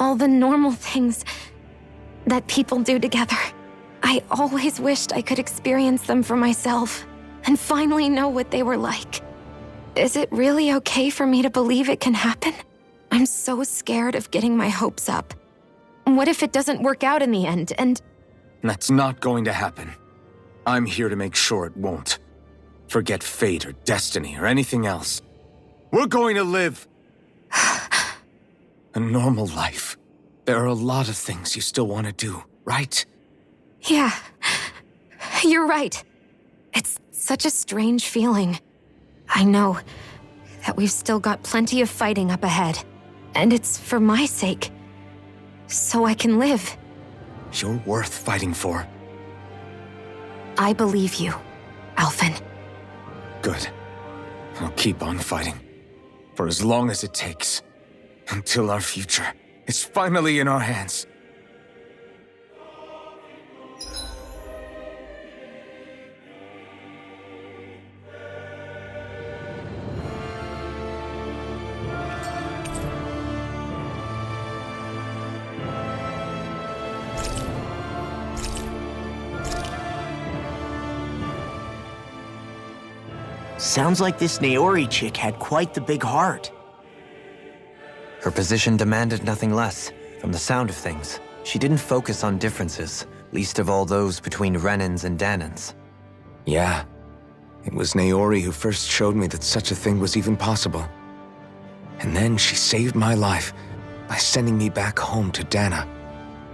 all the normal things that people do together. I always wished I could experience them for myself and finally know what they were like. Is it really okay for me to believe it can happen? I'm so scared of getting my hopes up. What if it doesn't work out in the end, and... That's not going to happen. I'm here to make sure it won't. Forget fate or destiny or anything else. We're going to live a normal life. There are a lot of things you still want to do, right? Yeah, you're right. It's such a strange feeling. I know that we've still got plenty of fighting up ahead, and it's for my sake, so I can live. You're worth fighting for. I believe you, Alphen. Good. I'll keep on fighting. For as long as it takes. Until our future is finally in our hands. Sounds like this Naori chick had quite the big heart. Her position demanded nothing less. From the sound of things, she didn't focus on differences, least of all those between Renans and Dahnans. Yeah. It was Naori who first showed me that such a thing was even possible. And then she saved my life by sending me back home to Dahna.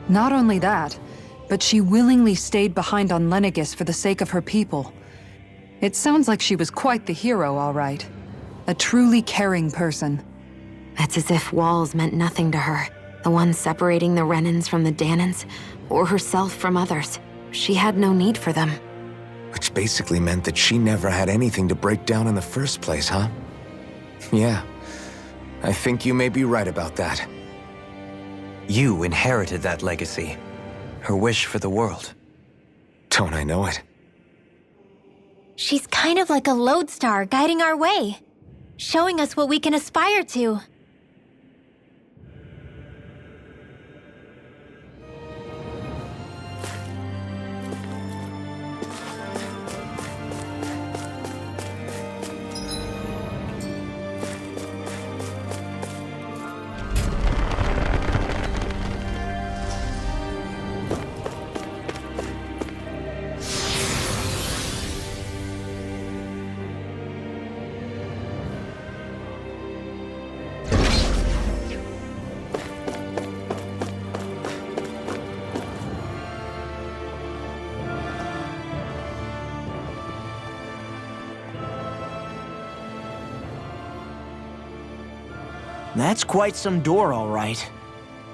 Not only that, but she willingly stayed behind on Lenegis for the sake of her people. It sounds like she was quite the hero, all right. A truly caring person. It's as if walls meant nothing to her. The ones separating the Renans from the Dahnans, or herself from others. She had no need for them. Which basically meant that she never had anything to break down in the first place, huh? Yeah. I think you may be right about that. You inherited that legacy. Her wish for the world. Don't I know it? She's kind of like a lodestar guiding our way, showing us what we can aspire to. That's quite some door, all right.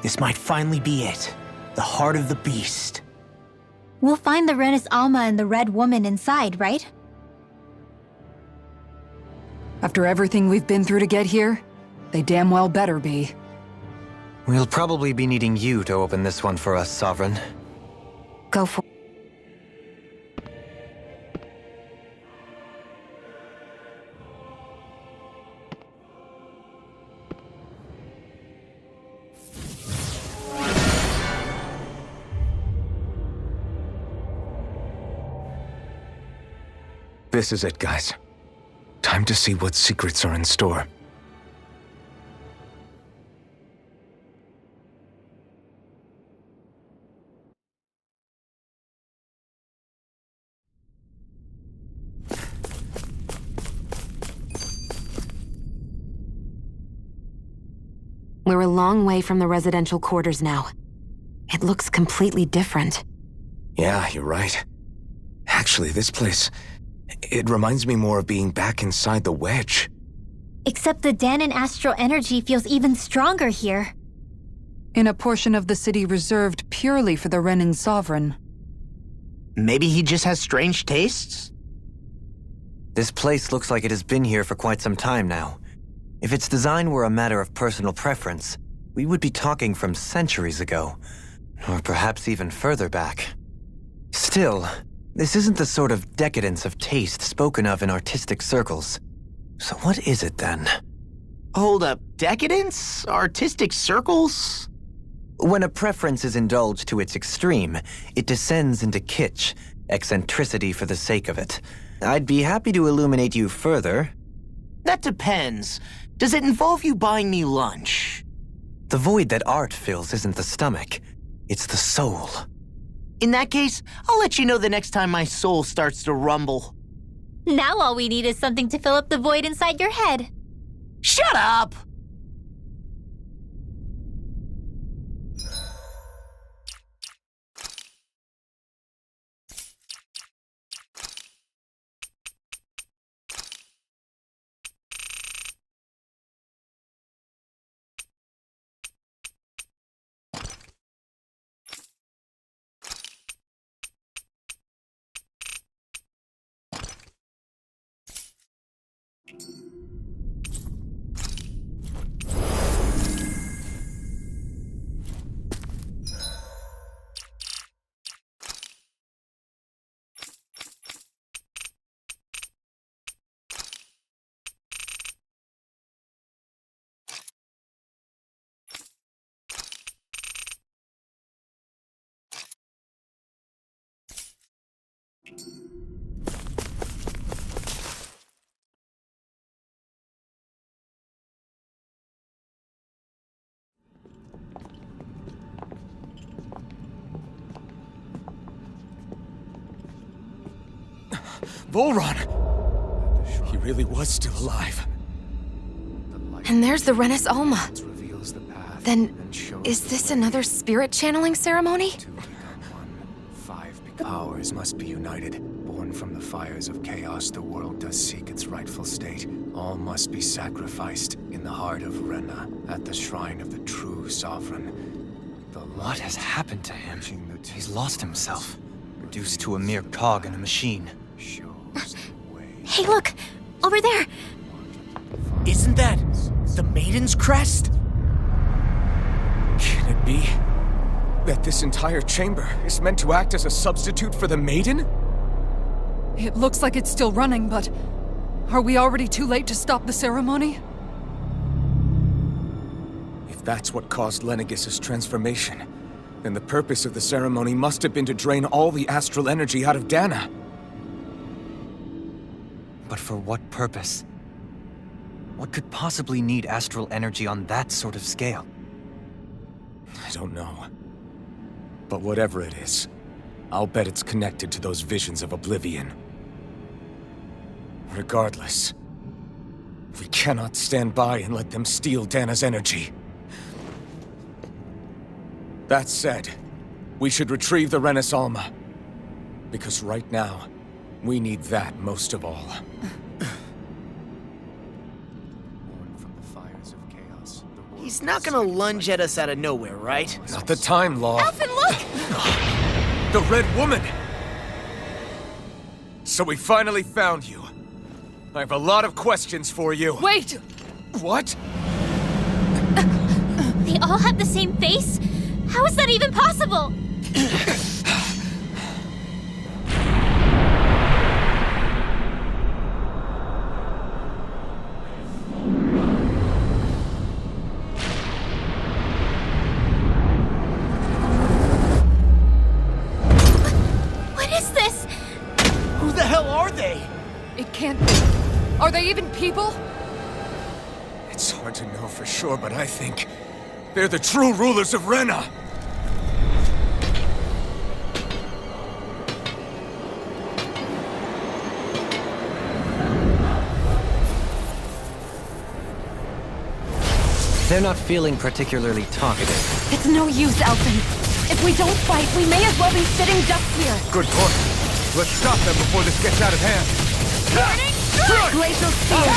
This might finally be it. The heart of the beast. We'll find the Renis Alma and the Red Woman inside, right? After everything we've been through to get here, they damn well better be. We'll probably be needing you to open this one for us, Sovereign. Go for it. This is it, guys. Time to see what secrets are in store. We're a long way from the residential quarters now. It looks completely different. Yeah, you're right. Actually, this place... it reminds me more of being back inside the Wedge. Except the Dahnan astral energy feels even stronger here. In a portion of the city reserved purely for the Renan Sovereign. Maybe he just has strange tastes? This place looks like it has been here for quite some time now. If its design were a matter of personal preference, we would be talking from centuries ago. Or perhaps even further back. Still, this isn't the sort of decadence of taste spoken of in artistic circles. So what is it then? Hold up, decadence? Artistic circles? When a preference is indulged to its extreme, it descends into kitsch, eccentricity for the sake of it. I'd be happy to illuminate you further. That depends. Does it involve you buying me lunch? The void that art fills isn't the stomach, it's the soul. In that case, I'll let you know the next time my soul starts to rumble. Now all we need is something to fill up the void inside your head. Shut up! Volron! He really was still alive. And there's the Renis Alma. Then, is this another spirit channeling ceremony? Powers must be united. Born from the fires of chaos, the world does seek its rightful state. All must be sacrificed in the heart of Rena, at the shrine of the true sovereign. What has happened to him? He's lost himself, reduced to a mere cog in a machine. Hey, look! Over there! Isn't that the Maiden's crest? Can it be that this entire chamber is meant to act as a substitute for the Maiden? It looks like it's still running, but are we already too late to stop the ceremony? If that's what caused Lenegis' transformation, then the purpose of the ceremony must have been to drain all the astral energy out of Dana. But for what purpose? What could possibly need astral energy on that sort of scale? I don't know. But whatever it is, I'll bet it's connected to those visions of oblivion. Regardless, we cannot stand by and let them steal Dana's energy. That said, we should retrieve the Renis Alma. Because right now, we need that most of all. He's not gonna lunge at us out of nowhere, right? Not the time, Law. Alphen, look! The Red Woman! So we finally found you. I have a lot of questions for you. Wait! What? They all have the same face? How is that even possible? What is this? Who the hell are they? It can't be. Are they even people? It's hard to know for sure, but I think they're the true rulers of Rena. They're not feeling particularly talkative. It's no use, Alphen. If we don't fight, we may as well be sitting ducks here. Good point. Let's stop them before this gets out of hand. Glacial Spear!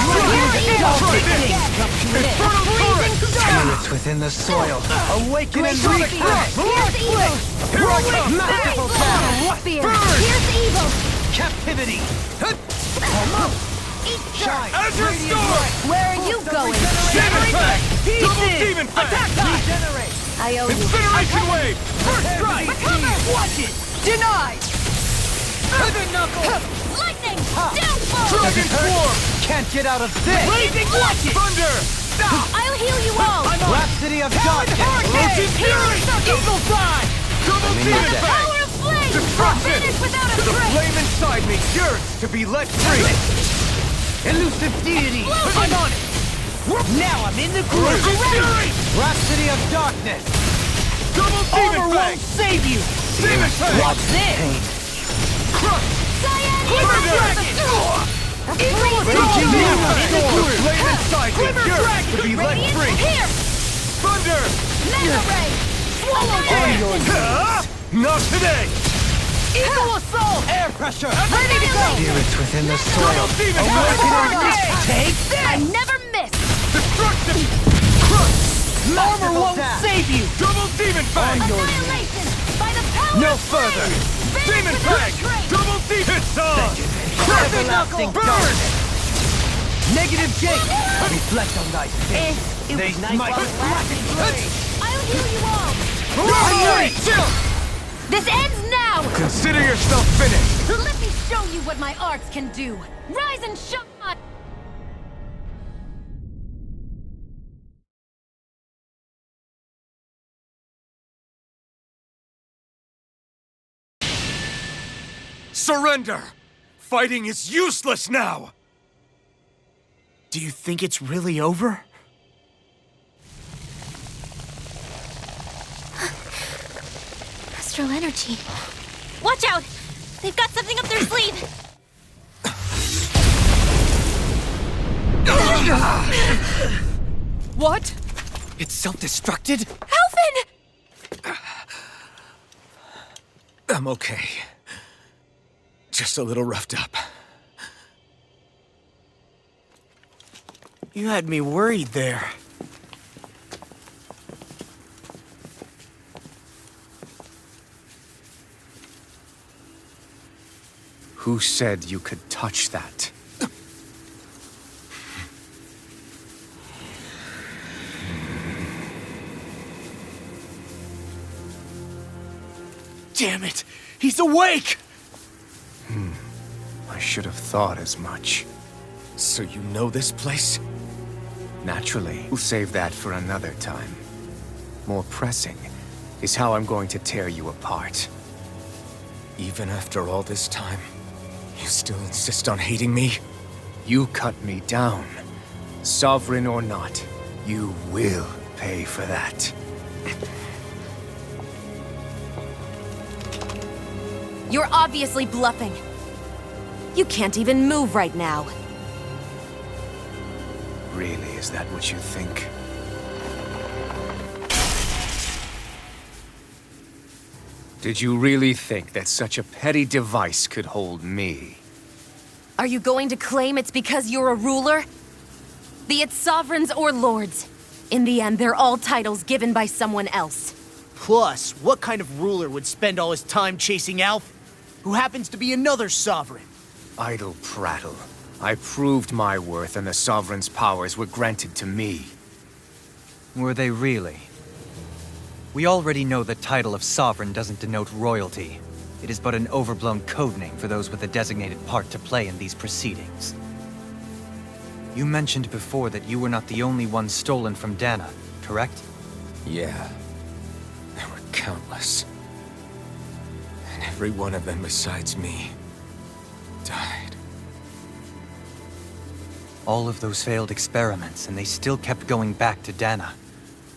Spirits within the soil. Awaken and Glacial reach Spear! Here's evil! Here I come! Masterful power! Spear! Here's evil! Captivity! Shine! Azure Storm! Where are you going? Demon Fang! Double Demon Fang! Regenerate! I owe you. Incineration Wave! First strike! Watch it! Denied! Feather Knuckle! Lightning! Downfall! Dragon Swarm! Can't get out of this! Blazing Watch it! Thunder! I'll heal you all! Rhapsody of Darkness! Roach's Fury! in your death. Power of flame! Destruction! Finish without a To the trace! flame inside me yearns to be let free! Elusive deity! I'm on it! Now I'm in the groove! Rhapsody of Darkness! Double Demon Armor Fang! won't save you! Demon Fang! What's this? Crush! Cyan Raging now! In the The groove! flame inside me yearns to be let free! Here! Thunder! Mega Ray! Swallow On your Huh? Not today! Eagle Assault! air pressure! Ready to go! Spirits within the soil. Double Demon Fang! Take this! I never miss! Destruction! Crush! Armor won't dash. save you! Double Demon Fang! Annihilation! By the power No of further! flame! Demon Fang! Double Demon Saw! Everlasting Burn! darkness! Negative Jake! Reflect on thy fate! It They was night my while lasting flame! I'll heal you all! Alright! This ends now! Consider yourself finished! Let me show you what my arts can do! Rise and shine! Surrender! Fighting is useless now! Do you think it's really over? Astral energy. Watch out! They've got something up their sleeve! What? It's self-destructed? Alphen! I'm okay. Just a little roughed up. You had me worried there. Who said you could touch that? Damn it! He's awake! I should have thought as much. So you know this place? Naturally, we'll save that for another time. More pressing is how I'm going to tear you apart. Even after all this time, you still insist on hating me? You cut me down. Sovereign or not, you will pay for that. You're obviously bluffing. You can't even move right now. Really, is that what you think? Did you really think that such a petty device could hold me? Are you going to claim it's because you're a ruler? Be it sovereigns or lords. In the end, they're all titles given by someone else. Plus, what kind of ruler would spend all his time chasing Alf, who happens to be another sovereign? Idle prattle. I proved my worth and the Sovereign's powers were granted to me. Were they really? We already know the title of Sovereign doesn't denote royalty. It is but an overblown codename for those with a designated part to play in these proceedings. You mentioned before that you were not the only one stolen from Dana, correct? Yeah. There were countless. And every one of them besides me died. All of those failed experiments, and they still kept going back to Dana.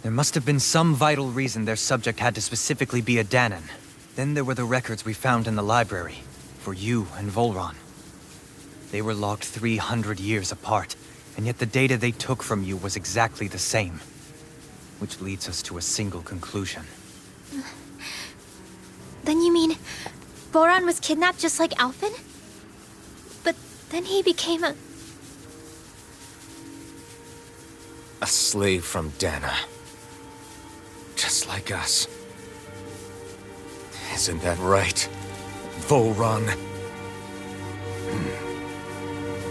There must have been some vital reason their subject had to specifically be a Danan. Then there were the records we found in the library, for you and Volron. They were logged 300 years apart, and yet the data they took from you was exactly the same. Which leads us to a single conclusion. Then you mean Boran was kidnapped just like Alphen? But then he became a slave from Dana. Just like us. Isn't that right, Volron?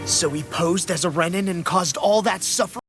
So he posed as a Renan and caused all that suffering?